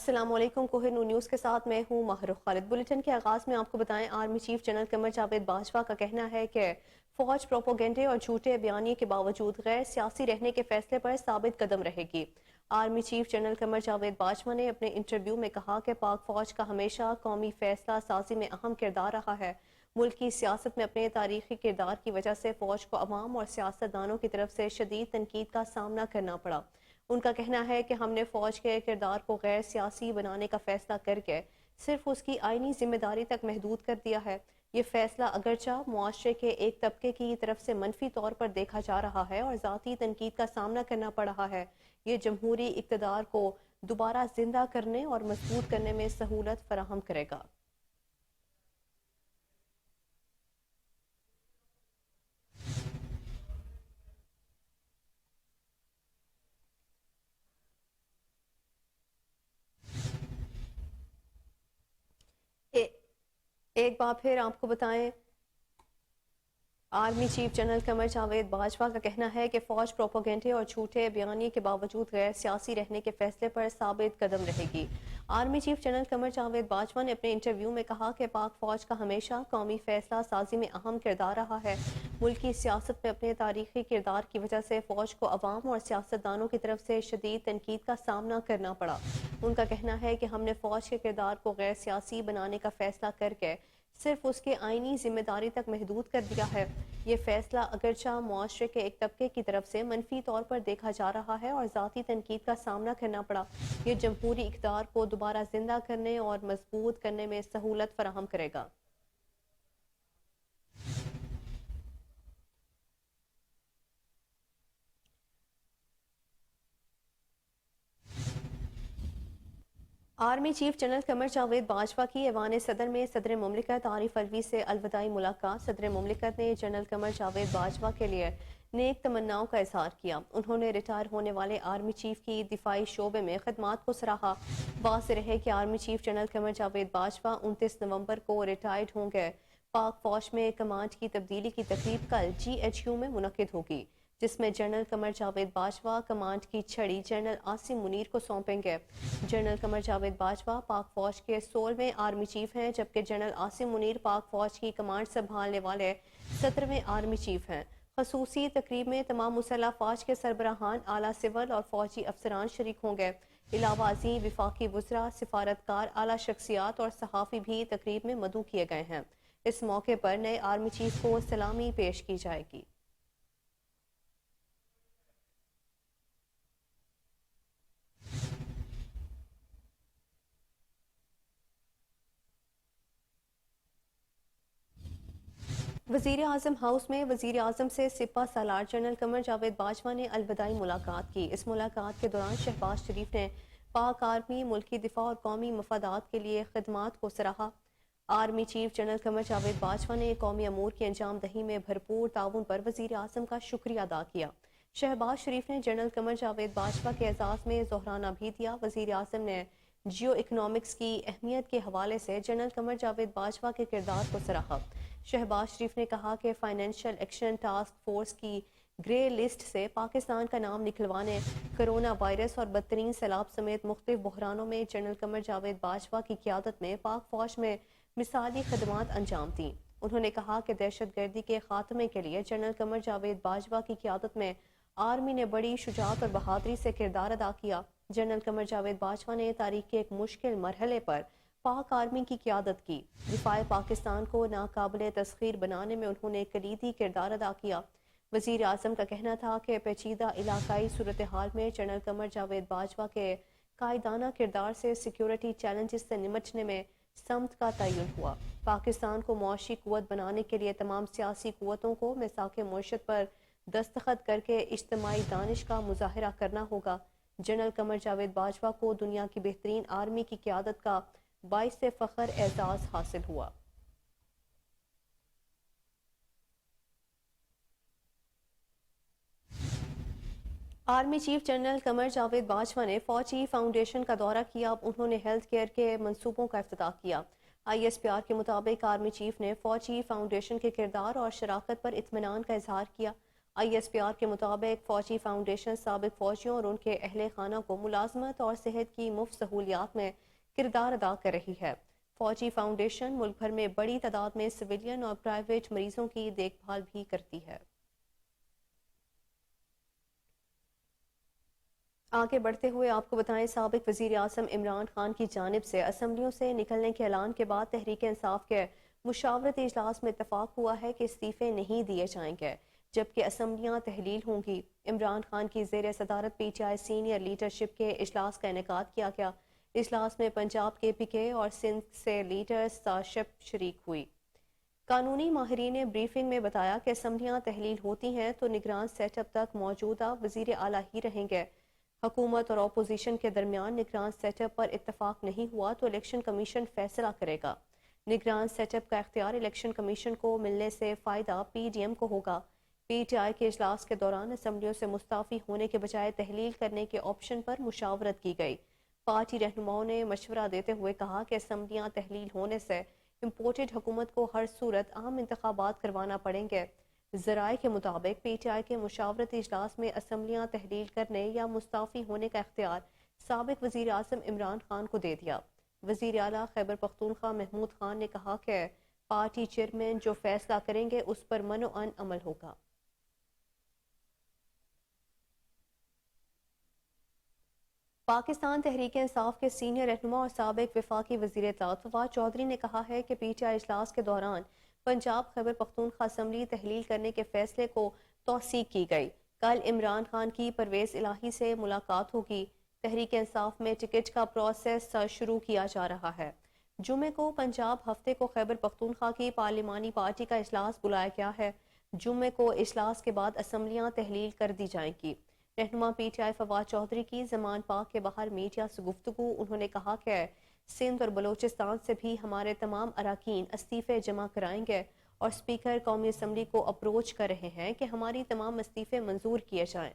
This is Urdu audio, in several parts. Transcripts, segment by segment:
السلام علیکم، کوہر نون نیوز کے ساتھ میں ہوں ماہر خالد۔ بلیٹن کے آغاز میں آپ کو بتائیں، army chief general Qamar Javed Bajwa کا کہنا ہے کہ فوج پروپیگنڈے اور جھوٹے بیانیے کے باوجود غیر سیاسی رہنے کے فیصلے پر ثابت قدم رہے گی۔ Army chief general Qamar Javed Bajwa نے اپنے انٹرویو میں کہا کہ پاک فوج کا ہمیشہ قومی فیصلہ سازی میں اہم کردار رہا ہے۔ ملک کی سیاست میں اپنے تاریخی کردار کی وجہ سے فوج کو عوام اور سیاستدانوں کی طرف سے شدید تنقید کا سامنا کرنا پڑا۔ ان کا کہنا ہے کہ ہم نے فوج کے کردار کو غیر سیاسی بنانے کا فیصلہ کر کے صرف اس کی آئینی ذمہ داری تک محدود کر دیا ہے۔ یہ فیصلہ اگرچہ معاشرے کے ایک طبقے کی طرف سے منفی طور پر دیکھا جا رہا ہے اور ذاتی تنقید کا سامنا کرنا پڑ رہا ہے، یہ جمہوری اقتدار کو دوبارہ زندہ کرنے اور مضبوط کرنے میں سہولت فراہم کرے گا۔ ایک بار پھر آپ کو بتائیں، army chief general Qamar Javed Bajwa کا کہنا ہے کہ فوج پروپیگنڈے اور جھوٹے بیانیے کے باوجود غیر سیاسی رہنے کے فیصلے پر ثابت قدم رہے گی۔ Army chief general Qamar Javed Bajwa نے اپنے انٹرویو میں کہا کہ پاک فوج کا ہمیشہ قومی فیصلہ سازی میں اہم کردار رہا ہے۔ ملک کی سیاست میں اپنے تاریخی کردار کی وجہ سے فوج کو عوام اور سیاستدانوں کی طرف سے شدید تنقید کا سامنا کرنا پڑا۔ ان کا کہنا ہے کہ ہم نے فوج کے کردار کو غیر سیاسی بنانے کا فیصلہ کر کے صرف اس کے آئینی ذمہ داری تک محدود کر دیا ہے۔ یہ فیصلہ اگرچہ معاشرے کے ایک طبقے کی طرف سے منفی طور پر دیکھا جا رہا ہے اور ذاتی تنقید کا سامنا کرنا پڑا، یہ جمہوری اقتدار کو دوبارہ زندہ کرنے اور مضبوط کرنے میں سہولت فراہم کرے گا۔ Army chief general Qamar Javed Bajwa کی ایوان صدر میں صدر مملکت عارف علوی سے الوداعی ملاقات۔ صدر مملکت نے جنرل قمر جاوید باجوہ کے لیے نیک تمناؤں کا اظہار کیا۔ انہوں نے ریٹائر ہونے والے آرمی چیف کی دفاعی شعبے میں خدمات کو سراہا۔ واضح رہے کہ army chief general Qamar Javed Bajwa 29 نومبر کو ریٹائرڈ ہوں گے۔ پاک فوج میں کمانڈ کی تبدیلی کی تقریب کل GHQ میں منعقد ہوگی، جس میں جنرل قمر جاوید باجوہ کمانڈ کی چھڑی جنرل عاصم منیر کو سونپیں گے۔ جنرل قمر جاوید باجوہ پاک فوج کے 16ویں آرمی چیف ہیں، جبکہ جنرل عاصم منیر پاک فوج کی کمانڈ سنبھالنے والے 17ویں آرمی چیف ہیں۔ خصوصی تقریب میں تمام مسلح افواج کے سربراہان، اعلیٰ سول اور فوجی افسران شریک ہوں گے۔ علاوہ ازیں وفاقی وزراء، سفارتکار، اعلیٰ شخصیات اور صحافی بھی تقریب میں مدعو کیے گئے ہیں۔ اس موقع پر نئے آرمی چیف کو سلامی پیش کی جائے گی۔ وزیر اعظم ہاؤس میں وزیر اعظم سے سپہ سالار جنرل قمر جاوید باجوہ نے الوداعی ملاقات کی۔ اس ملاقات کے دوران شہباز شریف نے پاک آرمی ملکی دفاع اور قومی مفادات کے لیے خدمات کو سراہا۔ Army chief general Qamar Javed Bajwa نے قومی امور کی انجام دہی میں بھرپور تعاون پر وزیر اعظم کا شکریہ ادا کیا۔ شہباز شریف نے جنرل قمر جاوید باجوہ کے اعزاز میں ظہرانہ بھی دیا۔ وزیر اعظم نے جیو اکنامکس کی اہمیت کے حوالے سے جنرل قمر جاوید باجوہ کے کردار کو سراہا۔ شہباز شریف نے کہا کہ فائنینشل ایکشن ٹاسک فورس کی گرے لسٹ سے پاکستان کا نام نکلوانے، کرونا وائرس اور بدترین سیلاب سمیت مختلف بحرانوں میں جنرل قمر جاوید باجوہ کی قیادت میں پاک فوج میں مثالی خدمات انجام دیں۔ انہوں نے کہا کہ دہشت گردی کے خاتمے کے لیے جنرل قمر جاوید باجوہ کی قیادت میں آرمی نے بڑی شجاعت اور بہادری سے کردار ادا کیا۔ جنرل قمر جاوید باجوہ نے تاریخ کے ایک مشکل مرحلے پر پاک آرمی کی قیادت کی۔ دفاع پاکستان کو ناقابل تسخیر بنانے میں انہوں نے کلیدی کردار ادا کیا۔ وزیر اعظم کا کہنا تھا کہ پیچیدہ علاقائی صورتحال میں جنرل قمر جاوید باجوہ کے قائدانہ کردار سے سیکیورٹی چیلنجز سے نمٹنے میں سمت کا تعین ہوا۔ پاکستان کو معاشی قوت بنانے کے لیے تمام سیاسی قوتوں کو میثاق معیشت پر دستخط کر کے اجتماعی دانش کا مظاہرہ کرنا ہوگا۔ جنرل قمر جاوید باجوہ کو دنیا کی بہترین آرمی کی قیادت کا باعث فخر اعزاز حاصل ہوا۔ Army chief general Qamar Javed Bajwa نے فوجی فاؤنڈیشن کا دورہ کیا۔ انہوں نے ہیلتھ کیئر کے منصوبوں کا افتتاح کیا۔ ISPR کے مطابق آرمی چیف نے فوجی فاؤنڈیشن کے کردار اور شراکت پر اطمینان کا اظہار کیا۔ ISPR کے مطابق فوجی فاؤنڈیشن سابق فوجیوں اور ان کے اہل خانہ کو ملازمت اور صحت کی مفت سہولیات میں کردار ادا کر رہی ہے۔ فوجی فاؤنڈیشن ملک بھر میں بڑی تعداد میں سویلین اور پرائیویٹ مریضوں کی دیکھ بھال بھی کرتی ہے۔ آگے بڑھتے ہوئے آپ کو بتائیں، سابق وزیر اعظم عمران خان کی جانب سے اسمبلیوں سے نکلنے کے اعلان کے بعد تحریک انصاف کے مشاورتی اجلاس میں اتفاق ہوا ہے کہ استعفے نہیں دیے جائیں گے جبکہ اسمبلیاں تحلیل ہوں گی۔ عمران خان کی زیر صدارت PTI سینئر لیڈرشپ کے اجلاس کا انعقاد کیا گیا۔ اجلاس میں پنجاب KPK اور سندھ سے لیڈرشپ شریک ہوئی۔ قانونی ماہرین نے بریفنگ میں بتایا کہ اسمبلیاں تحلیل ہوتی ہیں تو نگران سیٹ اپ تک موجودہ وزیر اعلیٰ ہی رہیں گے۔ حکومت اور اپوزیشن کے درمیان نگران سیٹ اپ پر اتفاق نہیں ہوا تو الیکشن کمیشن فیصلہ کرے گا۔ نگران سیٹ اپ کا اختیار الیکشن کمیشن کو ملنے سے فائدہ PDM کو ہوگا۔ PTI کے اجلاس کے دوران اسمبلیوں سے مستعفی ہونے کے بجائے تحلیل کرنے کے آپشن پر مشاورت کی گئی۔ پارٹی رہنماؤں نے مشورہ دیتے ہوئے کہا کہ اسمبلیاں تحلیل ہونے سے امپورٹڈ حکومت کو ہر صورت عام انتخابات کروانا پڑیں گے۔ ذرائع کے مطابق PTI کے مشاورتی اجلاس میں اسمبلیاں تحلیل کرنے یا مستعفی ہونے کا اختیار سابق وزیر اعظم عمران خان کو دے دیا۔ وزیر اعلیٰ خیبر پختونخوا محمود خان نے کہا کہ پارٹی چیئرمین جو فیصلہ کریں گے اس پر منوعن عمل ہوگا۔ پاکستان تحریک انصاف کے سینئر رہنما اور سابق وفاقی وزیر اطلاعات فواد چودھری نے کہا ہے کہ PTI اجلاس کے دوران پنجاب خیبر پختونخوا اسمبلی تحلیل کرنے کے فیصلے کو توثیق کی گئی۔ کل عمران خان کی پرویز الہی سے ملاقات ہوگی۔ تحریک انصاف میں ٹکٹ کا پروسیس شروع کیا جا رہا ہے۔ جمعے کو پنجاب ہفتے کو خیبر پختونخوا کی پارلیمانی پارٹی کا اجلاس بلایا گیا ہے۔ جمعے کو اجلاس کے بعد اسمبلیاں تحلیل کر دی جائیں گی۔ رہنما PTI فواد چودھری کی زمان پاک کے باہر میڈیا سے گفتگو، انہوں نے کہا کہ سندھ اور بلوچستان سے بھی ہمارے تمام اراکین استعفے جمع کرائیں گے اور اسپیکر قومی اسمبلی کو اپروچ کر رہے ہیں کہ ہماری تمام استعفے منظور کیے جائیں۔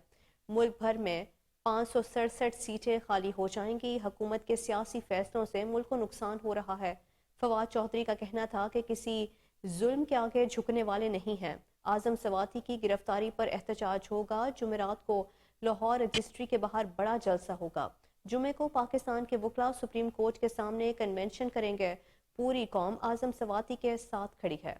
ملک بھر میں 567 سیٹیں خالی ہو جائیں گی۔ حکومت کے سیاسی فیصلوں سے ملک کو نقصان ہو رہا ہے۔ فواد چودھری کا کہنا تھا کہ کسی ظلم کے آگے جھکنے والے نہیں ہیں۔ اعظم سواتی کی گرفتاری پر احتجاج ہوگا۔ جمعرات کو لاہور رجسٹری کے باہر بڑا جلسہ ہوگا۔ جمعے کو پاکستان کے وکلاء سپریم کورٹ کے سامنے کنونشن کریں گے۔ پوری قوم اعظم سواتی کے ساتھ کھڑی ہے۔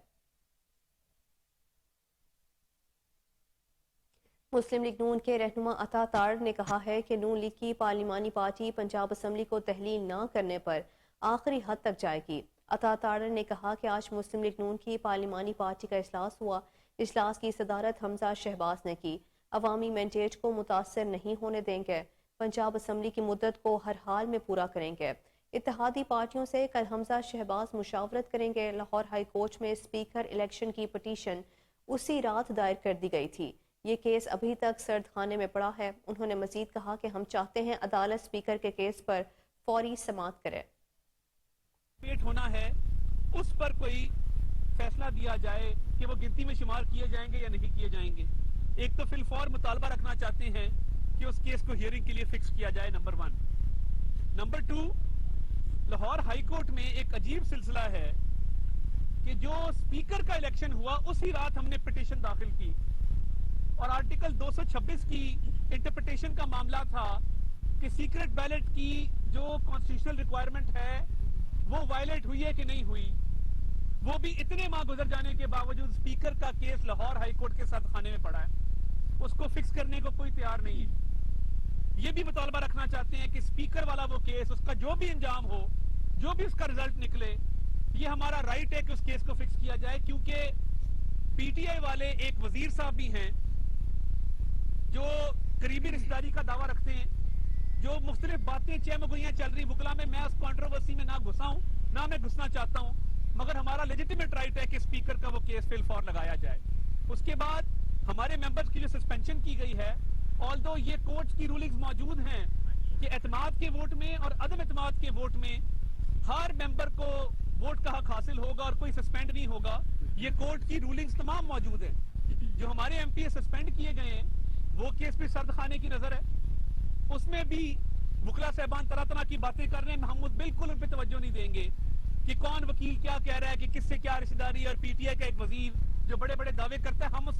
مسلم لیگ نون کے رہنما عطا تارڑ نے کہا ہے کہ نون لیگ کی پارلیمانی پارٹی پنجاب اسمبلی کو تحلیل نہ کرنے پر آخری حد تک جائے گی۔ عطا تارڑ نے کہا کہ آج مسلم لیگ نون کی پارلیمانی پارٹی کا اجلاس ہوا۔ اجلاس کی صدارت حمزہ شہباز نے کی۔ عوامی مینڈیٹ کو متاثر نہیں ہونے دیں گے۔ پنجاب اسمبلی کی مدت کو ہر حال میں پورا کریں گے۔ اتحادی پارٹیوں سے کل حمزہ شہباز مشاورت کریں گے۔ لاہور ہائی کورٹ میں اسپیکر الیکشن کی پٹیشن اسی رات دائر کر دی گئی تھی۔ یہ کیس ابھی تک سرد خانے میں پڑا ہے۔ انہوں نے مزید کہا کہ ہم چاہتے ہیں عدالت اسپیکر کے کیس پر فوری سماعت کرے۔ پیٹ ہونا ہے اس پر کوئی فیصلہ دیا جائے کہ وہ گنتی میں شمار کیے جائیں گے یا نہیں کیے جائیں گے۔ ایک تو فی الفور مطالبہ رکھنا چاہتے ہیں کہ اس کیس کو ہیئرنگ کے لیے فکس کیا جائے، number 1۔ Number 2، Lahore high court میں ایک عجیب سلسلہ ہے کہ جو اسپیکر کا الیکشن ہوا اسی رات ہم نے پٹیشن داخل کی اور آرٹیکل 226 کی انٹرپریٹیشن کا معاملہ تھا کہ سیکرٹ بیلٹ کی جو کانسٹیٹیوشنل ریکوائرمنٹ ہے وہ وائلیٹ ہوئی ہے کہ نہیں ہوئی، وہ بھی اتنے ماہ گزر جانے کے باوجود اسپیکر کا کیس لاہور ہائی کورٹ کے ساتھ خانے میں پڑا ہے، اس کو فکس کرنے کو کوئی تیار نہیں ہے۔ یہ بھی مطالبہ رکھنا چاہتے ہیں کہ اسپیکر والا وہ کیس، اس کا جو بھی انجام ہو، جو بھی اس کا رزلٹ نکلے، یہ ہمارا رائٹ ہے کہ اس کیس کو فکس کیا جائے، کیونکہ PTI والے ایک وزیر صاحب بھی ہیں جو قریبی رشتہ داری کا دعویٰ رکھتے ہیں، جو مختلف باتیں چہمگوئیاں چل رہی وکلا میں اس کانٹروورسی میں نہ گھسا ہوں، نہ میں گھسنا چاہتا ہوں، مگر ہمارا لیجیٹیمیٹ رائٹ ہے کہ اسپیکر کا وہ کیس فی الفور لگایا جائے۔ اس کے بعد ہمارے ممبرز کی جو سسپینشن کی گئی ہے، آلدو یہ کورٹ کی رولنگز موجود ہیں کہ اعتماد کے ووٹ میں اور عدم اعتماد کے ووٹ میں ہر ممبر کو ووٹ کا حق حاصل ہوگا اور کوئی سسپینڈ نہیں ہوگا، یہ کورٹ کی رولنگز تمام موجود ہیں۔ جو ہمارے MP سسپینڈ کیے گئے ہیں وہ کیس بھی سرد خانے کی نظر ہے، اس میں بھی وکلا صاحبان طرح طرح کی باتیں کر رہے ہیں، ہم بالکل ان پہ توجہ نہیں دیں گے کہ کون وکیل کیا کہہ رہا ہے کہ کس سے کیا رشتہ داری، اور PTI کا ایک وزیر جو بڑے بڑے دعوے کرتا ہے، ہم اس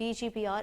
DGPR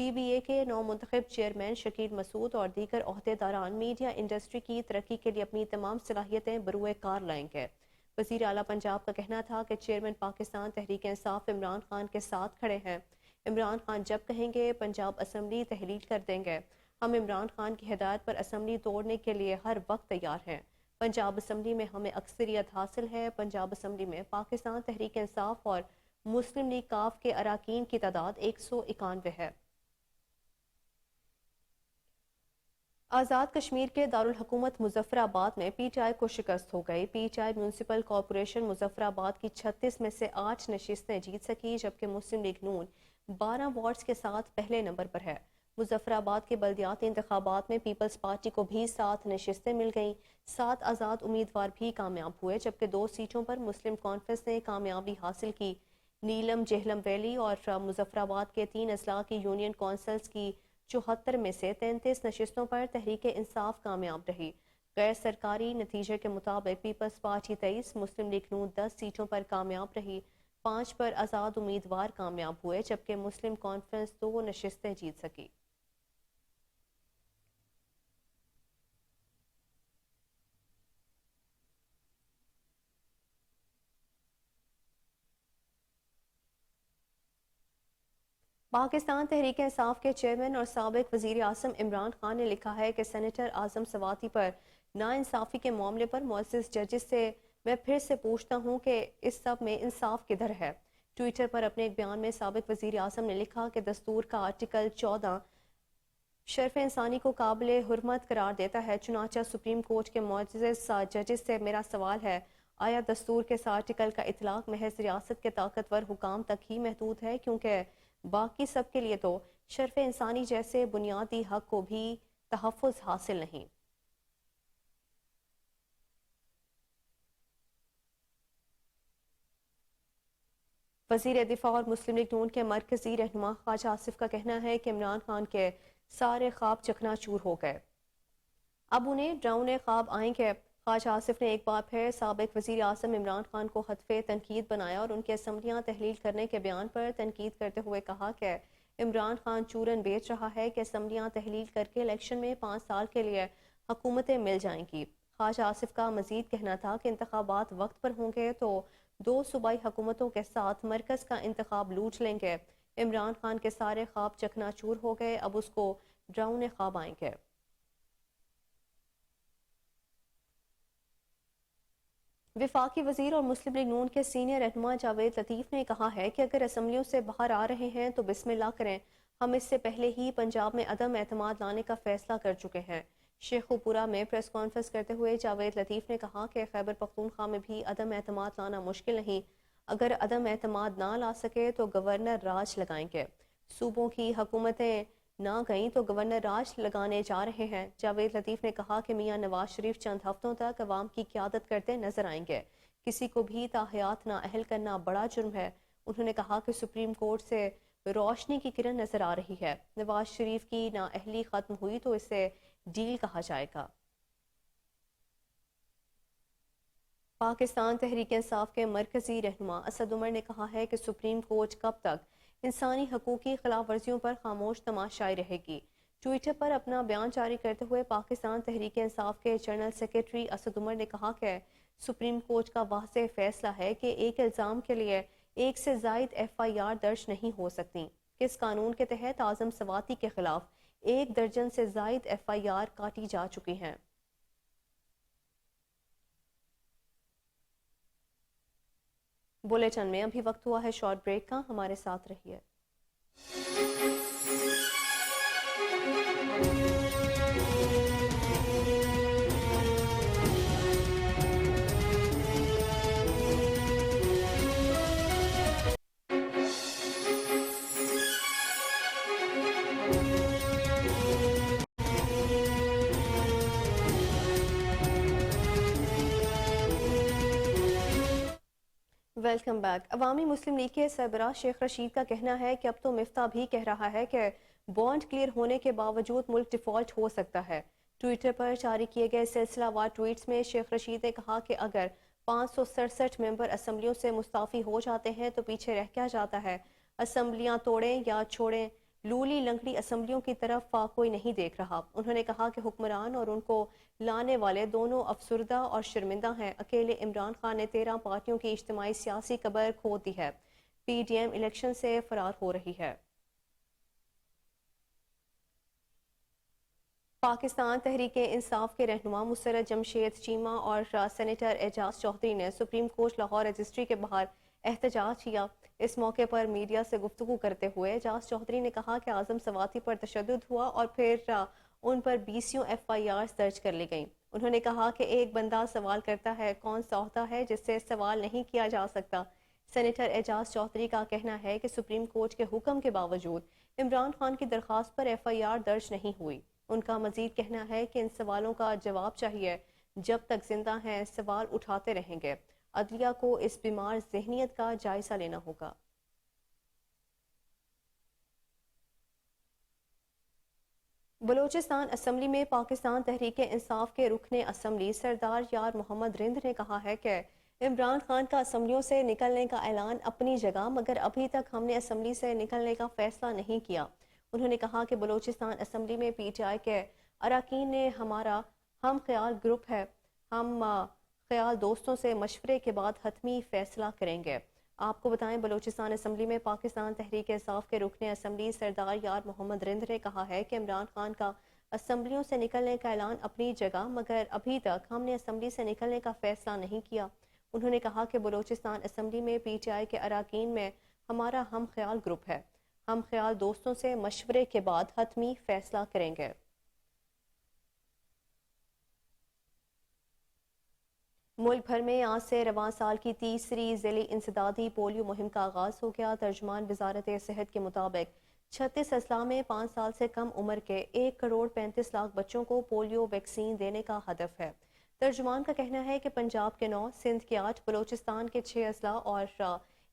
پی بی اے کے نو منتخب چیئرمین شکیل مسعود اور دیگر عہدیداران میڈیا انڈسٹری کی ترقی کے لیے اپنی تمام صلاحیتیں بروئے کار لائیں گے۔ وزیر اعلیٰ پنجاب کا کہنا تھا کہ چیئرمین پاکستان تحریک انصاف عمران خان کے ساتھ کھڑے ہیں۔ عمران خان جب کہیں گے پنجاب اسمبلی تحلیل کر دیں گے۔ ہم عمران خان کی ہدایت پر اسمبلی توڑنے کے لیے ہر وقت تیار ہیں۔ پنجاب اسمبلی میں ہمیں اکثریت حاصل ہے۔ پنجاب اسمبلی میں پاکستان تحریک انصاف اور مسلم لیگ کاف کے اراکین کی تعداد 191 ہے۔ آزاد کشمیر کے دارالحکومت مظفر آباد میں پی ٹی آئی کو شکست ہو گئی۔ P T I municipal corporation Muzaffar آباد کی 36 میں سے 8 نشستیں جیت سکی، جبکہ مسلم لیگ نون 12 وارڈز کے ساتھ پہلے نمبر پر ہے۔ مظفر آباد کے بلدیاتی انتخابات میں پیپلز پارٹی کو بھی 7 نشستیں مل گئیں۔ 7 آزاد امیدوار بھی کامیاب ہوئے، جبکہ 2 سیٹوں پر مسلم کانفرنس نے کامیابی حاصل کی۔ نیلم جہلم ویلی اور مظفر آباد کے 3 اضلاع کی یونین کونسلز کی 74 میں سے 33 نشستوں پر تحریک انصاف کامیاب رہی۔ غیر سرکاری نتیجے کے مطابق پیپلز پارٹی 23، مسلم لیگ نون 10 سیٹوں پر کامیاب رہی۔ 5 پر آزاد امیدوار کامیاب ہوئے، جبکہ مسلم کانفرنس 2 نشستیں جیت سکی۔ پاکستان تحریک انصاف کے چیئرمین اور سابق وزیر اعظم عمران خان نے لکھا ہے کہ سینیٹر اعظم سواتی پر ناانصافی کے معاملے پر معزز ججز سے میں پھر سے پوچھتا ہوں کہ اس سب میں انصاف کدھر ہے۔ ٹویٹر پر اپنے ایک بیان میں سابق وزیر اعظم نے لکھا کہ دستور کا آرٹیکل 14 شرف انسانی کو قابل حرمت قرار دیتا ہے، چنانچہ سپریم کورٹ کے معزز ججز سے میرا سوال ہے، آیا دستور کے اس آرٹیکل کا اطلاق محض ریاست کے طاقتور حکام تک ہی محدود ہے، کیونکہ باقی سب کے لیے تو شرف انسانی جیسے بنیادی حق کو بھی تحفظ حاصل نہیں۔ وزیر دفاع اور مسلم لیگ نون کے مرکزی رہنما خواجہ آصف کا کہنا ہے کہ عمران خان کے سارے خواب چکنا چور ہو گئے، اب انہیں ڈراؤنے خواب آئیں گے۔ خواجہ آصف نے ایک بار پھر سابق وزیر اعظم عمران خان کو ہدف تنقید بنایا اور ان کی اسمبلیاں تحلیل کرنے کے بیان پر تنقید کرتے ہوئے کہا کہ عمران خان چورن بیچ رہا ہے کہ اسمبلیاں تحلیل کر کے الیکشن میں 5 سال کے لیے حکومتیں مل جائیں گی۔ خواجہ آصف کا مزید کہنا تھا کہ انتخابات وقت پر ہوں گے تو 2 صوبائی حکومتوں کے ساتھ مرکز کا انتخاب لوٹ لیں گے۔ عمران خان کے سارے خواب چکنا چور ہو گئے، اب اس کو ڈراؤنے خواب آئیں گے۔ وفاقی وزیر اور مسلم لیگ نون کے سینئر رہنما جاوید لطیف نے کہا ہے کہ اگر اسمبلیوں سے باہر آ رہے ہیں تو بسم اللہ کریں، ہم اس سے پہلے ہی پنجاب میں عدم اعتماد لانے کا فیصلہ کر چکے ہیں۔ شیخوپورہ میں پریس کانفرنس کرتے ہوئے جاوید لطیف نے کہا کہ خیبر پختونخوا میں بھی عدم اعتماد لانا مشکل نہیں، اگر عدم اعتماد نہ لا سکے تو گورنر راج لگائیں گے، صوبوں کی حکومتیں نہ گئیں تو گورنر راج لگانے جا رہے ہیں۔ جاوید لطیف نے کہا کہ میاں نواز شریف چند ہفتوں تک عوام کی قیادت کرتے نظر آئیں گے، کسی کو بھی تاحیات نااہل کرنا بڑا جرم ہے۔ انہوں نے کہا کہ سپریم کورٹ سے روشنی کی کرن نظر آ رہی ہے، نواز شریف کی نااہلی ختم ہوئی تو اسے ڈیل کہا جائے گا۔ پاکستان تحریک انصاف کے مرکزی رہنما اسد عمر نے کہا ہے کہ سپریم کورٹ کب تک انسانی حقوق کی خلاف ورزیوں پر خاموش تماشائی رہے گی۔ ٹویٹر پر اپنا بیان جاری کرتے ہوئے پاکستان تحریک انصاف کے جنرل سیکرٹری اسد عمر نے کہا کہ سپریم کورٹ کا واضح فیصلہ ہے کہ ایک الزام کے لیے 1 سے زائد FIR درج نہیں ہو سکتی۔ کس قانون کے تحت اعظم سواتی کے خلاف 1 درجن سے زائد FIR کاٹی جا چکی ہیں۔ بلیٹن میں ابھی وقت ہوا ہے شارٹ بریک کا، ہمارے ساتھ رہیے۔ Welcome back. عوامی مسلم لیگ کے سربراہ شیخ رشید کا کہنا ہے کہ اب تو مفتہ بھی کہہ رہا ہے کہ بانڈ کلیئر ہونے کے باوجود ملک ڈیفالٹ ہو سکتا ہے۔ ٹویٹر پر جاری کیے گئے سلسلہ وار ٹویٹس میں شیخ رشید نے کہا کہ اگر 567 ممبر اسمبلیوں سے مستعفی ہو جاتے ہیں تو پیچھے رہ کیا جاتا ہے، اسمبلیاں توڑیں یا چھوڑیں، لولی لنگڑی اسمبلیوں کی طرف کوئی نہیں دیکھ رہا۔ انہوں نے کہا کہ حکمران اور ان کو لانے والے دونوں افسردہ اور شرمندہ ہیں۔ اکیلے عمران خان نے 13 پارٹیوں کی اجتماعی سیاسی قبر کھود دی ہے۔ پی ڈی ایم الیکشن سے فرار ہو رہی ہے۔ پاکستان تحریک انصاف کے رہنما مسرت جمشید چیمہ اور سینیٹر اعجاز چودھری نے سپریم کورٹ لاہور رجسٹری کے باہر احتجاج کیا۔ اس موقع پر میڈیا سے گفتگو کرتے ہوئے اعجاز چودھری نے کہا کہ اعظم سواتی پر تشدد ہوا اور پھر ان پر 20 ایف آئی آرز درج کر لی گئیں۔ انہوں نے کہا کہ ایک بندہ سوال کرتا ہے، کون سا عہدہ ہے جس سے سوال نہیں کیا جا سکتا؟ سینیٹر اعجاز چودھری کا کہنا ہے کہ سپریم کورٹ کے حکم کے باوجود عمران خان کی درخواست پر ایف آئی آر درج نہیں ہوئی۔ ان کا مزید کہنا ہے کہ ان سوالوں کا جواب چاہیے، جب تک زندہ ہیں سوال اٹھاتے رہیں گے۔ عدلیہ کو اس بیمار ذہنیت کا جائزہ لینا ہوگا۔ بلوچستان اسمبلی میں پاکستان تحریک انصاف کے رکن اسمبلی سردار یار محمد رند نے کہا ہے کہ عمران خان کا اسمبلیوں سے نکلنے کا اعلان اپنی جگہ، مگر ابھی تک ہم نے اسمبلی سے نکلنے کا فیصلہ نہیں کیا۔ انہوں نے کہا کہ بلوچستان اسمبلی میں پی ٹی آئی کے اراکین نے ہمارا ہم خیال گروپ ہے، ہم خیال دوستوں سے مشورے کے بعد حتمی فیصلہ کریں گے۔ آپ کو بتائیں بلوچستان اسمبلی میں پاکستان تحریک انصاف کے رکن اسمبلی سردار یار محمد رند نے کہا ہے کہ عمران خان کا اسمبلیوں سے نکلنے کا اعلان اپنی جگہ، مگر ابھی تک ہم نے اسمبلی سے نکلنے کا فیصلہ نہیں کیا۔ انہوں نے کہا کہ بلوچستان اسمبلی میں پی ٹی آئی کے اراکین میں ہمارا ہم خیال گروپ ہے، ہم خیال دوستوں سے مشورے کے بعد حتمی فیصلہ کریں گے۔ ملک بھر میں آج سے رواں سال کی تیسری ذیلی انسدادی پولیو مہم کا آغاز ہو گیا۔ ترجمان وزارت صحت کے مطابق 36 اضلاع میں 5 سال سے کم عمر کے 1.35 کروڑ بچوں کو پولیو ویکسین دینے کا ہدف ہے۔ ترجمان کا کہنا ہے کہ پنجاب کے 9، سندھ کے 8، بلوچستان کے 6 اضلاع اور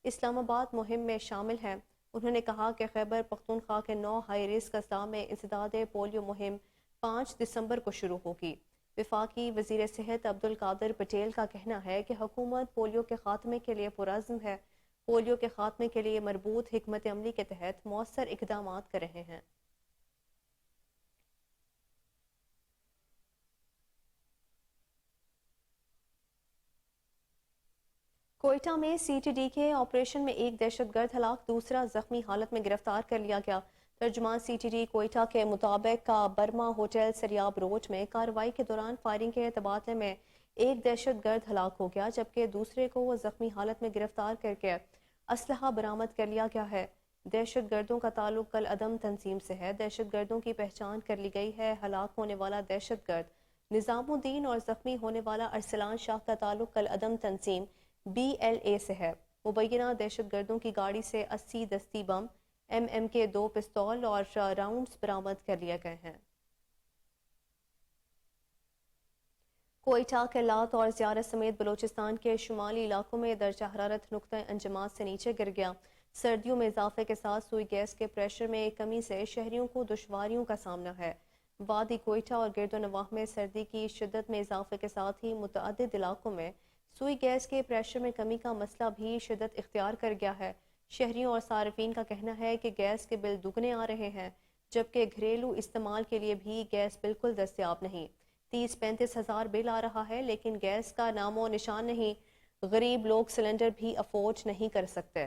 اسلام آباد مہم میں شامل ہیں۔ انہوں نے کہا کہ خیبر پختونخوا کے 9 ہائی رسک اضلاع میں انسداد پولیو مہم 5 دسمبر کو شروع ہوگی۔ وفاقی وزیر صحت عبدالقادر پٹیل کا کہنا ہے کہ حکومت پولیو کے خاتمے کے لیے پرعزم ہے، پولیو کے خاتمے کے لیے مربوط حکمت عملی کے تحت مؤثر اقدامات کر رہے ہیں۔ کوئٹہ میں سی ٹی ڈی کے آپریشن میں ایک دہشت گرد ہلاک، دوسرا زخمی حالت میں گرفتار کر لیا گیا۔ ترجمان سی ٹی ڈی کوئٹہ کے مطابق برما ہوٹل سریاب روڈ میں کارروائی کے دوران فائرنگ کے تبادلے میں ایک دہشت گرد ہلاک ہو گیا، جبکہ دوسرے کو وہ زخمی حالت میں گرفتار کر کے اسلحہ برآمد کر لیا گیا ہے۔ دہشت گردوں کا تعلق کالعدم تنظیم سے ہے۔ دہشت گردوں کی پہچان کر لی گئی ہے۔ ہلاک ہونے والا دہشت گرد نظام الدین اور زخمی ہونے والا ارسلان شاہ کا تعلق کالعدم تنظیم BLA سے ہے۔ مبینہ دہشت گردوں کی گاڑی سے 80 دستی بم، MM کے 2 پستول اور راؤنڈز برآمد کر لیے گئے ہیں۔ کوئٹہ کے لات اور زیارت سمیت بلوچستان کے شمالی علاقوں میں درجہ حرارت نقطہ انجماد سے نیچے گر گیا۔ سردیوں میں اضافے کے ساتھ سوئی گیس کے پریشر میں کمی سے شہریوں کو دشواریوں کا سامنا ہے۔ وادی کوئٹہ اور گرد و نواح میں سردی کی شدت میں اضافے کے ساتھ ہی متعدد علاقوں میں سوئی گیس کے پریشر میں کمی کا مسئلہ بھی شدت اختیار کر گیا ہے۔ شہریوں اور صارفین کا کہنا ہے کہ گیس کے بل دگنے آ رہے ہیں، جبکہ گھریلو استعمال کے لیے بھی گیس بالکل دستیاب نہیں۔ 30-35 ہزار بل آ رہا ہے، لیکن گیس کا نام و نشان نہیں۔ غریب لوگ سلنڈر بھی افورڈ نہیں کر سکتے۔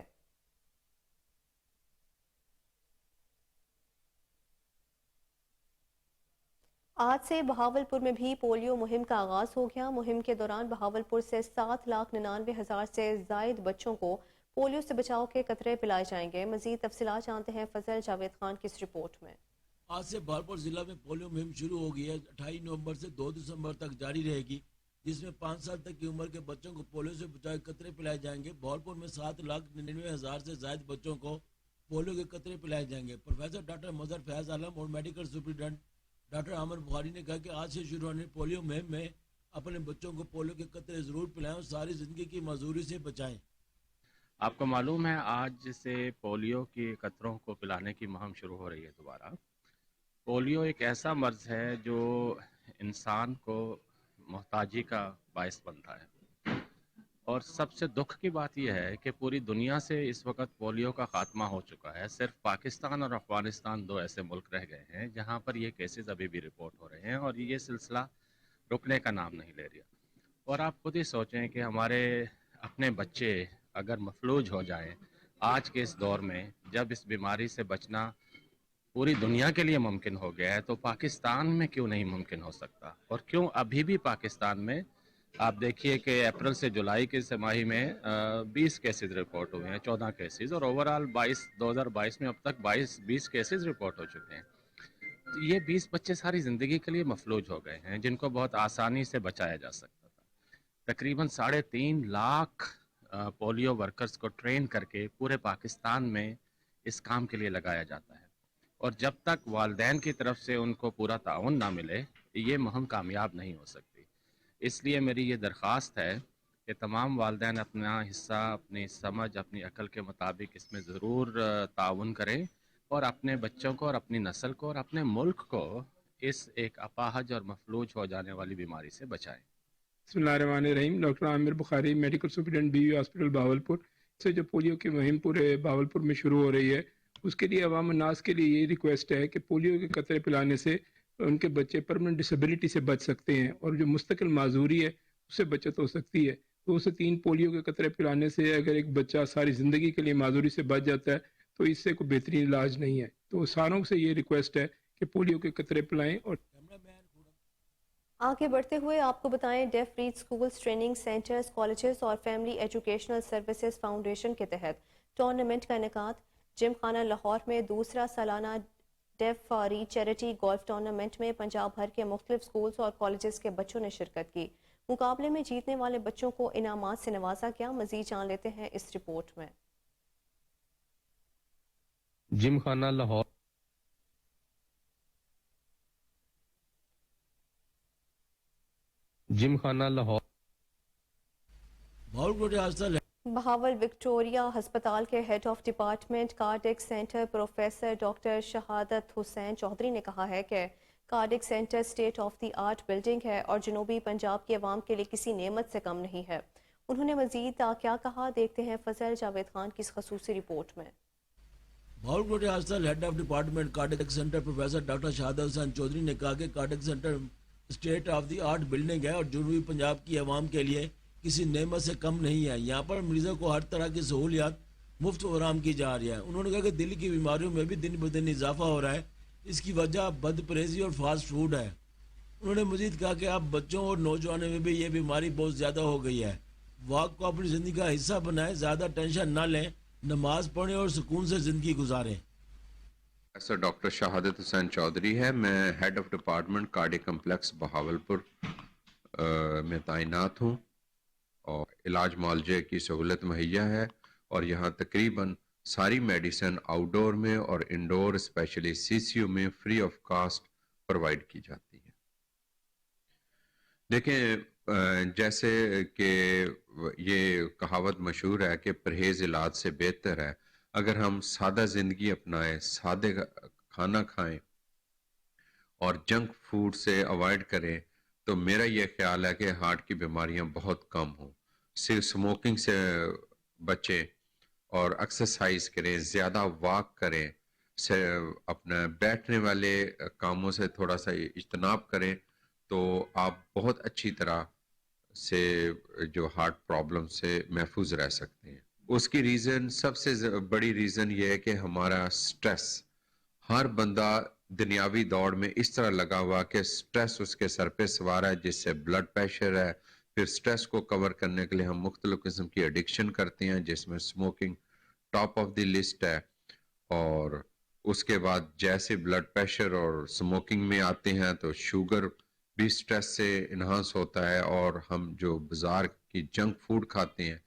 آج سے بہاولپور میں بھی پولیو مہم کا آغاز ہو گیا۔ مہم کے دوران بہاولپور سے 7,99,000 سے زائد بچوں کو پولیو سے بچاؤ کے قطرے پلائے جائیں گے۔ مزید تفصیلات جانتے ہیں فضل جاوید خان کی اس رپورٹ میں۔ آج سے بہاولپور ضلع میں پولیو مہم شروع ہو گئی ہے۔ 28 نومبر سے 2 دسمبر تک جاری رہے گی، جس میں 5 سال تک کی عمر کے بچوں کو پولیو سے بچاؤ کے قطرے پلائے جائیں گے۔ بہاولپور میں 7,99,000 سے زائد بچوں کو پولیو کے قطرے پلائے جائیں گے۔ پروفیسر ڈاکٹر مظہر فیاض عالم اور میڈیکل سپرنٹینڈنٹ ڈاکٹر عامر بخاری نے کہا کہ آج سے شروع ہونے پولیو مہم میں اپنے بچوں کو پولیو کے قطرے ضرور پلائیں اور ساری زندگی کی معذوری سے بچائیں۔ آپ کو معلوم ہے آج سے پولیو کے قطروں کو پلانے کی مہم شروع ہو رہی ہے دوبارہ۔ پولیو ایک ایسا مرض ہے جو انسان کو محتاجی کا باعث بنتا ہے، اور سب سے دکھ کی بات یہ ہے کہ پوری دنیا سے اس وقت پولیو کا خاتمہ ہو چکا ہے. صرف پاکستان اور افغانستان 2 ایسے ملک رہ گئے ہیں جہاں پر یہ کیسز ابھی بھی رپورٹ ہو رہے ہیں اور یہ سلسلہ رکنے کا نام نہیں لے رہا. اور آپ خود ہی سوچیں کہ ہمارے اپنے بچے اگر مفلوج ہو جائیں آج کے اس دور میں، جب اس بیماری سے بچنا پوری دنیا کے لیے ممکن ہو گیا ہے، تو پاکستان میں کیوں نہیں ممکن ہو سکتا؟ اور کیوں ابھی بھی پاکستان میں آپ دیکھیے کہ اپریل سے جولائی کے سماہی میں 20 کیسز رپورٹ ہوئے ہیں، 14 کیسز، اور اوورال 2022 میں اب تک 20 کیسز رپورٹ ہو چکے ہیں. تو یہ 20 بچے ساری زندگی کے لیے مفلوج ہو گئے ہیں جن کو بہت آسانی سے بچایا جا سکتا تھا. تقریباً 3.5 لاکھ پولیو ورکرز کو ٹرین کر کے پورے پاکستان میں اس کام کے لیے لگایا جاتا ہے، اور جب تک والدین کی طرف سے ان کو پورا تعاون نہ ملے یہ مہم کامیاب نہیں ہو سکتی. اس لیے میری یہ درخواست ہے کہ تمام والدین اپنا حصہ، اپنی سمجھ، اپنی عقل کے مطابق اس میں ضرور تعاون کریں اور اپنے بچوں کو اور اپنی نسل کو اور اپنے ملک کو اس ایک اپاہج اور مفلوج ہو جانے والی بیماری سے بچائیں. بسم اللہ الرحمن الرحیم. Doctor Aamir Bukhari, medical superintendent B U hospital Bahawalpur سے جو پولیو کی مہم پورے بہاولپور میں شروع ہو رہی ہے، اس کے لیے عوام الناس کے لیے یہ ریکویسٹ ہے کہ پولیو کے قطرے پلانے سے ان کے بچے پرماننٹ ڈسیبلٹی سے بچ سکتے ہیں اور جو مستقل معذوری ہے اس سے بچت ہو سکتی ہے. 2 سے 3 پولیو کے قطرے پلانے سے اگر ایک بچہ ساری زندگی کے لیے معذوری سے بچ جاتا ہے تو اس سے کوئی بہترین علاج نہیں ہے. تو ساروں سے یہ ریکویسٹ ہے کہ پولیو کے قطرے پلائیں. اور آگے بڑھتے ہوئے آپ کو بتائیں، deaf reach schools, training centres, colleges اور فیملی ایجوکیشنل سروسز فاؤنڈیشن کے تحت ٹورنامنٹ کا انعقاد. جم خانہ لاہور میں دوسرا سالانہ ڈیف فاری چیریٹی گولف ٹورنامنٹ میں پنجاب بھر کے مختلف اسکولز اور کالجز کے بچوں نے شرکت کی. مقابلے میں جیتنے والے بچوں کو انعامات سے نوازا گیا. مزید جان لیتے ہیں اس رپورٹ میں. جم خانہ لاہور بہاول وکٹوریا ہسپتال کے head of department cardiac centre professor doctor Shahadat Hussain Chaudhry نے کہا ہے کہ cardiac centre state of the art building ہے اور جنوبی پنجاب کے عوام کے لیے کسی نعمت سے کم نہیں ہے. انہوں نے مزید کیا کہا، دیکھتے ہیں فضل جاوید خان کی اس خصوصی رپورٹ میں. بہاولپور ہسپتال head of department cardiac centre professor doctor Shahadat Hussain Chaudhry نے کہا کہ cardiac centre state of the art building ہے اور جنوبی پنجاب کی عوام کے لیے کسی نعمت سے کم نہیں ہے. یہاں پر مریضوں کو ہر طرح کی سہولیات مفت فراہم کی جا رہی ہے. انہوں نے کہا کہ دل کی بیماریوں میں بھی دن بدن اضافہ ہو رہا ہے، اس کی وجہ بد پرہیزی اور فاسٹ فوڈ ہے. انہوں نے مزید کہا کہ اب بچوں اور نوجوانوں میں بھی یہ بیماری بہت زیادہ ہو گئی ہے. واک کو اپنی زندگی کا حصہ بنائیں، زیادہ ٹینشن نہ لیں، نماز پڑھیں اور سکون سے زندگی گزاریں. پروفیسر ڈاکٹر شہادت حسین چودھری ہے. میں head of department cardiac complex Bahawalpur میں تعینات ہوں اور علاج معالجے کی سہولت مہیا ہے اور یہاں تقریباً ساری میڈیسن آؤٹ ڈور میں اور indoor specially C C U میں فری آف کاسٹ پرووائڈ کی جاتی ہے. دیکھیں، جیسے کہ یہ کہاوت مشہور ہے کہ پرہیز علاج سے بہتر ہے. اگر ہم سادہ زندگی اپنائیں، سادے کھانا کھائیں اور جنک فوڈ سے اوائڈ کریں تو میرا یہ خیال ہے کہ ہارٹ کی بیماریاں بہت کم ہوں. صرف سموکنگ سے بچیں اور ایکسرسائز کریں، زیادہ واک کریں، اپنا بیٹھنے والے کاموں سے تھوڑا سا اجتناب کریں تو آپ بہت اچھی طرح سے جو ہارٹ پرابلم سے محفوظ رہ سکتے ہیں. اس کی ریزن، سب سے بڑی ریزن یہ ہے کہ ہمارا سٹریس. ہر بندہ دنیاوی دوڑ میں اس طرح لگا ہوا کہ سٹریس اس کے سر پہ سوار ہے، جس سے بلڈ پریشر ہے. پھر سٹریس کو کور کرنے کے لیے ہم مختلف قسم کی ایڈکشن کرتے ہیں جس میں smoking top of the list ہے. اور اس کے بعد جیسے بلڈ پریشر اور سموکنگ میں آتے ہیں تو شوگر بھی سٹریس سے انہانس ہوتا ہے. اور ہم جو بازار کی جنک فوڈ کھاتے ہیں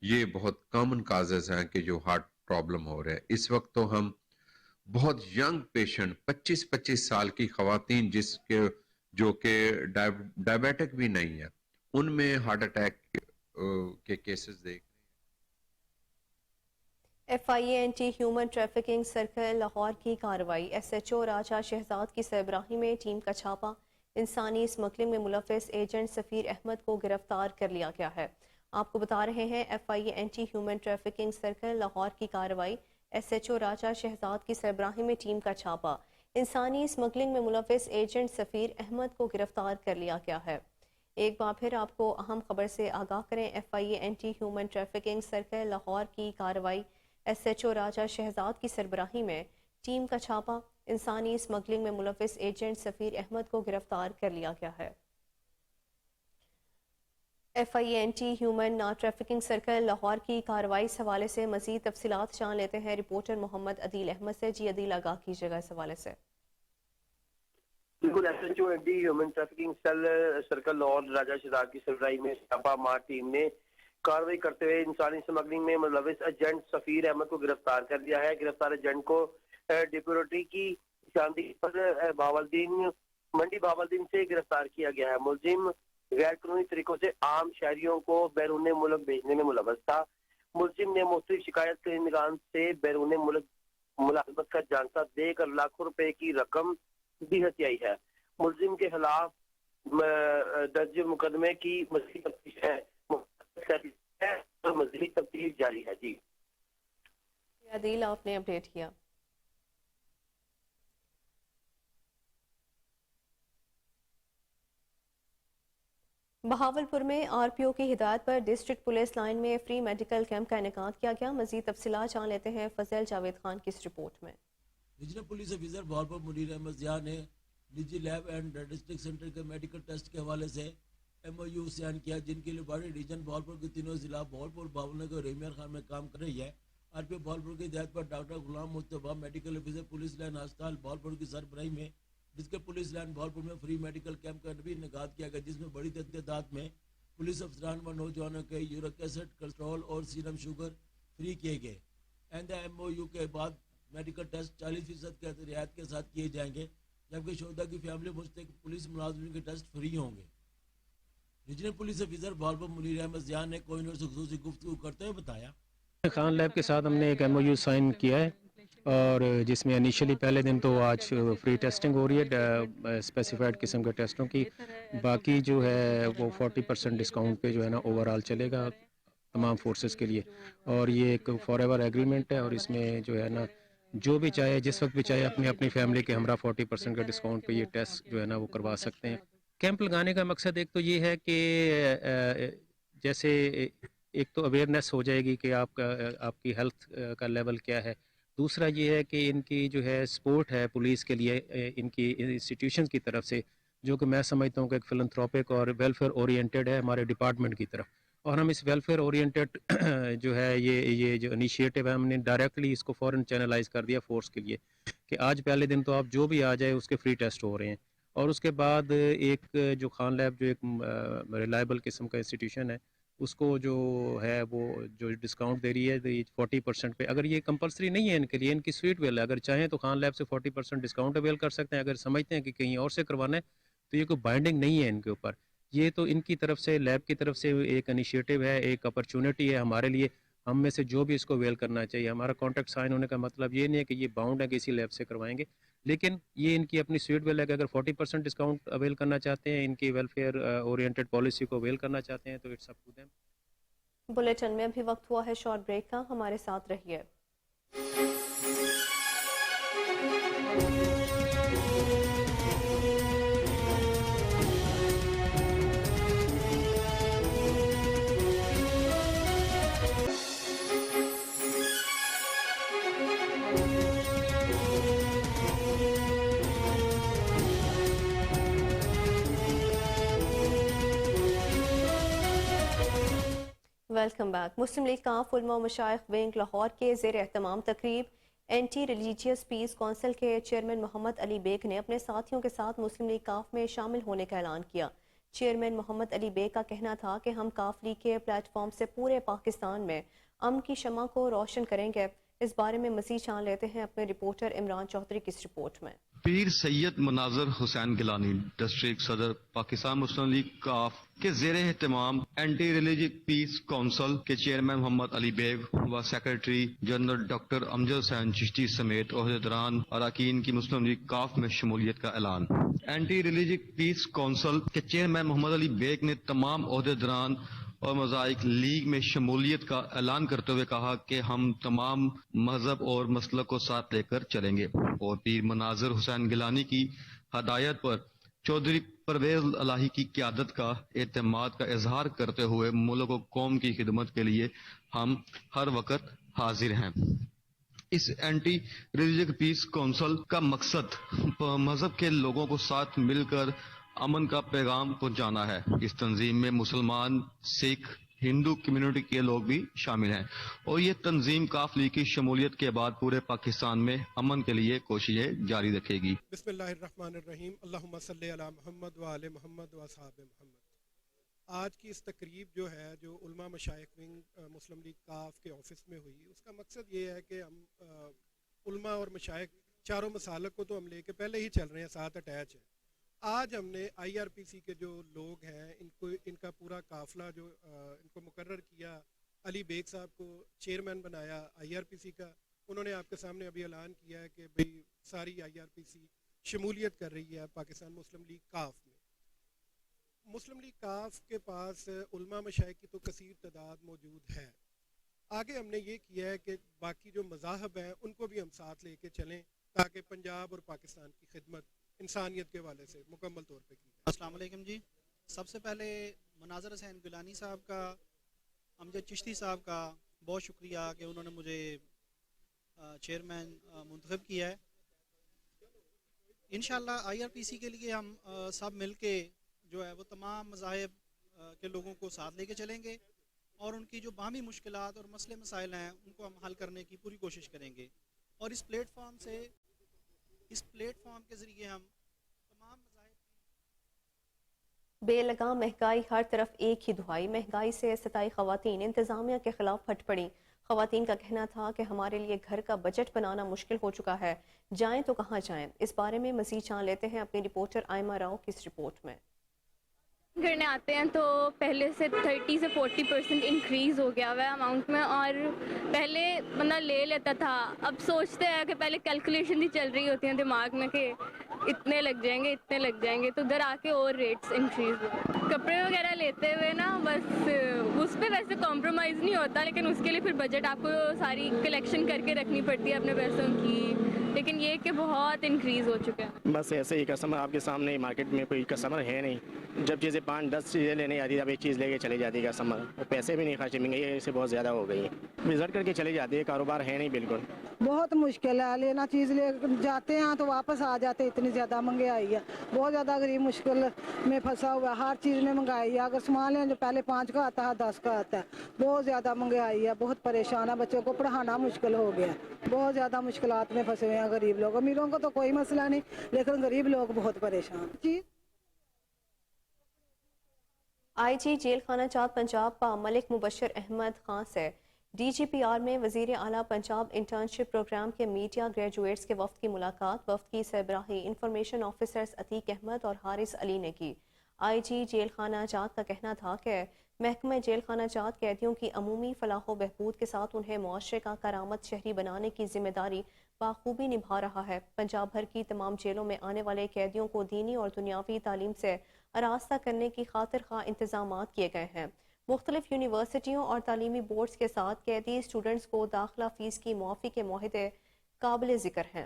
یہ بہت کامن کازز ہیں کہ جو ہارٹ پرابلم ہو رہے ہیں. اس وقت تو ہم بہت ینگ پیشنٹ 25 سال کی خواتین جو کہ ڈائبیٹک بھی نہیں ہے، ان میں ہارٹ اٹیک کے کیسز دیکھ. F I A anti human trafficking circle Lahore کی کارروائی. S H O Raja Shahzad کی سربراہی میں ٹیم کا چھاپا. انسانی اسمگلنگ میں ملوث ایجنٹ سفیر احمد کو گرفتار کر لیا گیا ہے. آپ کو بتا رہے ہیں FIA anti human trafficking circle Lahore کی کارروائی، SHO راجہ شہزاد کی سربراہی میں ٹیم کا چھاپا، انسانی اسمگلنگ میں ملوث ایجنٹ سفیر احمد کو گرفتار کر لیا گیا ہے۔ ایک بار پھر آپ کو اہم خبر سے آگاہ کریں، FIA anti human trafficking circle Lahore کی کارروائی، SHO راجہ شہزاد کی سربراہی میں ٹیم کا چھاپا، انسانی اسمگلنگ میں ملوث ایجنٹ سفیر احمد کو گرفتار کر لیا گیا ہے۔ FIA anti human trafficking circle Lahore کی کارروائی اس حوالے سے مزید تفصیلات جان لیتے ہیں رپورٹر محمد عدیل احمد سے۔ جی عدیل، آگاہ کیجیے گا اس حوالے سے۔ بالکل، SHO anti human trafficking cell circle Lahore Raja Shahzad کی سربراہی میں چھاپا مار ٹیم نے کارروائی کرتے ہوئے انسانی اسمگلنگ میں ملوث ایجنٹ سفیر احمد کو گرفتار کر لیا ہے۔ گرفتار ایجنٹ کو ڈیپوٹی کی نشاندہی پر منڈی باولدین سے گرفتار کیا گیا ہے۔ ملزم غیر قانونی طریقوں سے عام شہریوں کو بیرون ملک بھیجنے میں ملوث تھا۔ ملزم نے مختلف شکایت کنندگان سے بیرون ملک ملازمت کا جانسہ دے کر لاکھوں روپے کی رقم بھی ہتھیائی ہے۔ ملزم کے خلاف درج مقدمے کی مزید تفتیش جاری ہے۔ جی عدیل، آپ نے اپڈیٹ کیا۔ بہاولپور میں RPO کی ہدایت پر ڈسٹرکٹ پولیس لائن میں فری میڈیکل کیمپ کا انعقاد کیا گیا۔ مزید تفصیلات جان لیتے ہیں فضل جاوید خان کی اس رپورٹ میں۔ Regional police officer Bahawalpur Munir Ahmad Zia نے نجی لیب اینڈ ڈسٹرکٹ سینٹر کے میڈیکل ٹیسٹ کے حوالے سے MOU سائن کیا، جن کے لیبارٹری ریجن بہاولپور کے تینوں ضلع بہاولپور، باولنگر اور رحیمیار خان میں کام کر رہی ہے۔ RPO بہاولپور کی ہدایت پر doctor Ghulam Mustafa medical officer police line ہسپتال بہاولپور کی سربراہی میں ڈسٹرکٹ پولیس لائن بہاولپور میں فری میڈیکل کیمپ کا بھی انعقاد کیا گیا، جس میں بڑی تعداد میں پولیس افسران و نوجوانوں کے یورک ایسڈ، کولیسٹرول اور سیرم شوگر فری کیے گئے۔ MOU کے بعد میڈیکل ٹیسٹ 40% کے رعایت کے ساتھ کیے جائیں گے، جبکہ شہداء کی فیملی مستحق پولیس ملازمین کے ٹیسٹ فری ہوں گے۔ Regional police officer Bahawalpur Munir Ahmad Zia نے کوہ نور سے خصوصی گفتگو کرتے ہوئے بتایا، خان لیب کے ساتھ ہم نے ایک MOU سائن کیا ہے، اور جس میں انیشلی پہلے دن تو آج فری ٹیسٹنگ ہو رہی ہے اسپیسیفائڈ قسم کے ٹیسٹوں کی، باقی جو ہے وہ 40% ڈسکاؤنٹ پہ جو ہے نا اوور آل چلے گا تمام فورسز کے لیے، اور یہ ایک فار ایور ایگریمنٹ ہے، اور اس میں جو ہے نا جو بھی چاہے جس وقت بھی چاہے اپنی فیملی کے ہمراہ 40% کا ڈسکاؤنٹ پہ یہ ٹیسٹ جو ہے نا وہ کروا سکتے ہیں۔ کیمپ لگانے کا مقصد ایک تو یہ ہے کہ جیسے ایک تو اویئرنیس ہو جائے گی کہ آپ کی ہیلتھ کا لیول کیا ہے، دوسرا یہ ہے کہ ان کی جو ہے سپورٹ ہے پولیس کے لیے ان کی انسٹیٹیوشنز کی طرف سے، جو کہ میں سمجھتا ہوں کہ ایک فلنتھروپک اور ویلفیئر اورینٹیڈ ہے ہمارے ڈپارٹمنٹ کی طرف، اور ہم اس ویلفیئر اورینٹیڈ جو ہے یہ جو انیشیٹو ہے ہم نے ڈائریکٹلی اس کو فوراً چینلائز کر دیا فورس کے لیے کہ آج پہلے دن تو آپ جو بھی آ جائے اس کے فری ٹیسٹ ہو رہے ہیں، اور اس کے بعد ایک جو خان لیب جو ایک ریلائبل قسم کا انسٹیٹیوشن ہے اس کو جو ہے وہ جو ڈسکاؤنٹ دے رہی ہے 40% پہ، اگر یہ کمپلسری نہیں ہے ان کے لیے، ان کی سویٹ ویل ہے، اگر چاہیں تو خان لیب سے 40% ڈسکاؤنٹ اویل کر سکتے ہیں، اگر سمجھتے ہیں کہ کہیں اور سے کروانا ہے تو یہ کوئی بائنڈنگ نہیں ہے ان کے اوپر، یہ تو ان کی طرف سے لیب کی طرف سے ایک انیشیٹو ہے، ایک اپرچونٹی ہے ہمارے لیے، ہم میں سے جو بھی اس کو اویل کرنا چاہیے۔ ہمارا کانٹیکٹ سائن ہونے کا مطلب یہ نہیں ہے کہ یہ باؤنڈ ہے کہ اسی لیب سے کروائیں گے، لیکن یہ ان کی اپنی سویٹ ویل ہے کہ اگر 40% ڈسکاؤنٹ اویل کرنا چاہتے ہیں، ان کی ویلفیئر اورینٹیڈ پالیسی کو اویل کرنا چاہتے ہیں تو it's up to them. Bulletin میں ابھی وقت ہوا ہے شارٹ بریک کا، ہمارے ساتھ رہیے۔ Welcome back. مسلم لیگ کاف علماء و مشائخ ونگ لاہور کے زیر اہتمام تقریب اینٹی ریلیجیس پیس کونسل کے چیئرمین محمد علی بیگ نے اپنے ساتھیوں کے ساتھ مسلم لیگ کاف میں شامل ہونے کا اعلان کیا۔ چیئرمین محمد علی بیگ کا کہنا تھا کہ ہم کاف لیگ کے پلیٹ فارم سے پورے پاکستان میں امن کی شمع کو روشن کریں گے۔ اس بارے میں مزید جان لیتے ہیں اپنے رپورٹر عمران چودھری کی اس رپورٹ میں۔ پیر سید مناظر حسین گیلانی ڈسٹرکٹ صدر پاکستان مسلم لیگ کاف کے زیر اہتمام اینٹی ریلیجیس پیس کونسل کے چیئرمین محمد علی بیگ و سیکرٹری جنرل ڈاکٹر امجد حسین چشتی سمیت عہدیداران اراکین کی مسلم لیگ کاف میں شمولیت کا اعلان۔ اینٹی ریلیجیس پیس کونسل کے چیئرمین محمد علی بیگ نے تمام عہدیداران اور مذاہب لیگ میں شمولیت کا اعلان کرتے ہوئے کہا کہ ہم تمام مذہب اور مسلک کو ساتھ لے کر چلیں گے، اور پیر مناظر حسین گیلانی کی ہدایت پر چودھری پرویز الہی کی قیادت کا اعتماد کا اظہار کرتے ہوئے ملک و قوم کی خدمت کے لیے ہم ہر وقت حاضر ہیں۔ اس اینٹی ریلیجن پیس کونسل کا مقصد مذہب کے لوگوں کو ساتھ مل کر امن کا پیغام پہنچانا ہے۔ اس تنظیم میں مسلمان، سکھ، ہندو کمیونٹی کے لوگ بھی شامل ہیں، اور یہ تنظیم کاف لیگ کی شمولیت کے بعد پورے پاکستان میں امن کے لیے کوششیں جاری رکھے گی۔ بسم اللہ الرحمن الرحیم، اللہم صلی علی محمد وآل محمد واصحاب محمد۔ آج کی اس تقریب جو ہے، جو علماء مشائخ ونگ مسلم لیگ کاف کے آفس میں ہوئی، اس کا مقصد یہ ہے کہ ہم علماء اور مشائخ چاروں مسالک کو تو ہم لے کے پہلے ہی چل رہے ہیں، ساتھ اٹیچ ہیں۔ آج ہم نے آئی آر پی سی کے جو لوگ ہیں ان کا پورا قافلہ جو ان کو مقرر کیا، علی بیگ صاحب کو چیئرمین بنایا آئی آر پی سی کا۔ انہوں نے آپ کے سامنے ابھی اعلان کیا ہے کہ بھئی ساری آئی آر پی سی شمولیت کر رہی ہے پاکستان مسلم لیگ کاف میں۔ مسلم لیگ کاف کے پاس علماء مشائخ کی تو کثیر تعداد موجود ہے۔ آگے ہم نے یہ کیا ہے کہ باقی جو مذاہب ہیں ان کو بھی ہم ساتھ لے کے چلیں، تاکہ پنجاب اور پاکستان کی خدمت انسانیت کے والے سے مکمل طور پہ کی۔ السلام علیکم جی۔ سب سے پہلے مناظر حسین گیلانی صاحب کا، امجد چشتی صاحب کا بہت شکریہ کہ انہوں نے مجھے چیئرمین منتخب کیا ہے۔ انشاءاللہ آئی آر پی سی کے لیے ہم سب مل کے جو ہے وہ تمام مذاہب کے لوگوں کو ساتھ لے کے چلیں گے، اور ان کی جو باہمی مشکلات اور مسئلے مسائل ہیں ان کو ہم حل کرنے کی پوری کوشش کریں گے، اور اس پلیٹ فارم کے ذریعے ہم تمام مذاہب بے لگام مہنگائی، ہر طرف ایک ہی دہائی، مہنگائی سے ستائی خواتین انتظامیہ کے خلاف پھٹ پڑیں۔ خواتین کا کہنا تھا کہ ہمارے لیے گھر کا بجٹ بنانا مشکل ہو چکا ہے، جائیں تو کہاں جائیں۔ اس بارے میں مزید جان لیتے ہیں اپنی رپورٹر آئمہ راؤ کی اس رپورٹ میں۔ گھرنے آتے ہیں تو پہلے سے 30 سے 40% انکریز ہو گیا ہوا ہے اماؤنٹ میں، اور پہلے بندہ لے لیتا تھا، اب سوچتے ہیں کہ پہلے کیلکولیشن ہی چل رہی ہوتی ہیں دماغ میں کہ اتنے لگ جائیں گے، تو ادھر آ کے اور ریٹس انکریز ہوئے۔ کپڑے وغیرہ لیتے ہوئے نا بس اس پہ ویسے کمپرومائز نہیں ہوتا، لیکن اس کے لیے پھر بجٹ آپ کو ساری کلیکشن کر کے رکھنی پڑتی ہے اپنے پیسوں کی، لیکن یہ کہ بہت انکریز ہو چکا ہے۔ بس ایسے ہی کسٹمر آپ کے سامنے، مارکیٹ میں کوئی کسٹمر ہے نہیں، جب چیزیں 5-10 چیزیں لینے آتی ہے اب ایک چیز لے کے چلی جاتی ہے کسٹمر، پیسے بھی نہیں خرچ، مہنگائی سے بہت زیادہ ہو گئی ہے، وزٹ کر کے چلی جاتی ہے، کاروبار ہے نہیں بالکل، بہت مشکل ہے لینا، چیز لے جاتے ہیں تو واپس آ جاتے، اتنی زیادہ مہنگائی ہے، بہت زیادہ غریب مشکل میں پھنسا ہوا ہے، ہر چیز میں مہنگائی ہے، اگر سامان لیں جو پہلے 5 کا آتا ہے 10 کا آتا ہے، بہت زیادہ مہنگائی ہے، بہت پریشان ہے، بچوں کو پڑھانا مشکل ہو گیا، بہت زیادہ مشکلات میں پھنسے ہوئے ہیں غریب لوگ، امیروں کو تو کوئی مسئلہ نہیں لیکن غریب لوگ بہت پریشان ہیں۔ آئی جی جیل خانہ جات پنجاب پا ملک مبشر احمد خان سے ڈی جی پی آر میں وزیر اعلیٰ پنجاب انٹرنشپ پروگرام کے میڈیا گریجویٹس کے وفد کی ملاقات، وفد کی سربراہی انفارمیشن آفیسرز عتیق احمد اور حارث علی نے کی۔ آئی جی جیل خانہ جات کا کہنا تھا کہ محکمہ جیل خانہ جات قیدیوں کی عمومی فلاح و بہبود کے ساتھ انہیں معاشرے کا کارآمد شہری بنانے کی ذمہ داری بخوبی نبھا رہا ہے۔ پنجاب بھر کی تمام جیلوں میں آنے والے قیدیوں کو دینی اور دنیاوی تعلیم سے آراستہ کرنے کی خاطر خواہ انتظامات کیے گئے ہیں۔ مختلف یونیورسٹیوں اور تعلیمی بورڈز کے ساتھ قیدی اسٹوڈنٹس کو داخلہ فیس کی معافی کے معاہدے قابل ذکر ہیں۔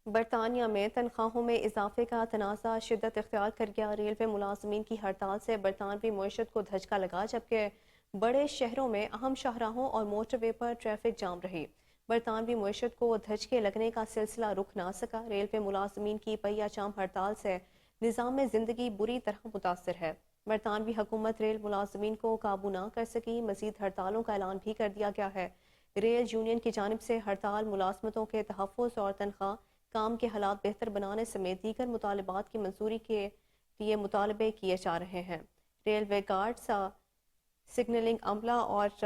برطانیہ میں تنخواہوں میں اضافے کا تنازع شدت اختیار کر گیا۔ ریلوے ملازمین کی ہڑتال سے برطانوی معیشت کو دھچکا لگا، جبکہ بڑے شہروں میں اہم شاہراہوں اور موٹر وے پر ٹریفک جام رہی۔ برطانوی معیشت کو دھچکے لگنے کا سلسلہ رک نہ سکا۔ ریلوے ملازمین کی پہیہ جام ہڑتال سے نظام زندگی بری طرح متاثر ہے۔ برطانوی حکومت ریل ملازمین کو قابو نہ کر سکی، مزید ہڑتالوں کا اعلان بھی کر دیا گیا ہے۔ ریل یونین کی جانب سے ہڑتال ملازمتوں کے تحفظ اور تنخواہ، کام کے حالات بہتر بنانے سمیت دیگر مطالبات کی منظوری کے لیے مطالبے کیے جا رہے ہیں۔ ریلوے گارڈز، سگنلنگ عملہ اور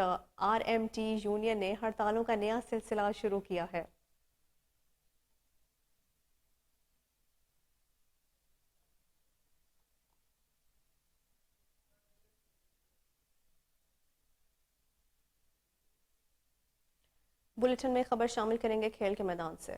آر ایم ٹی یونین نے ہڑتالوں کا نیا سلسلہ شروع کیا ہے۔ بلیٹن میں خبر شامل کریں گے کھیل کے میدان سے۔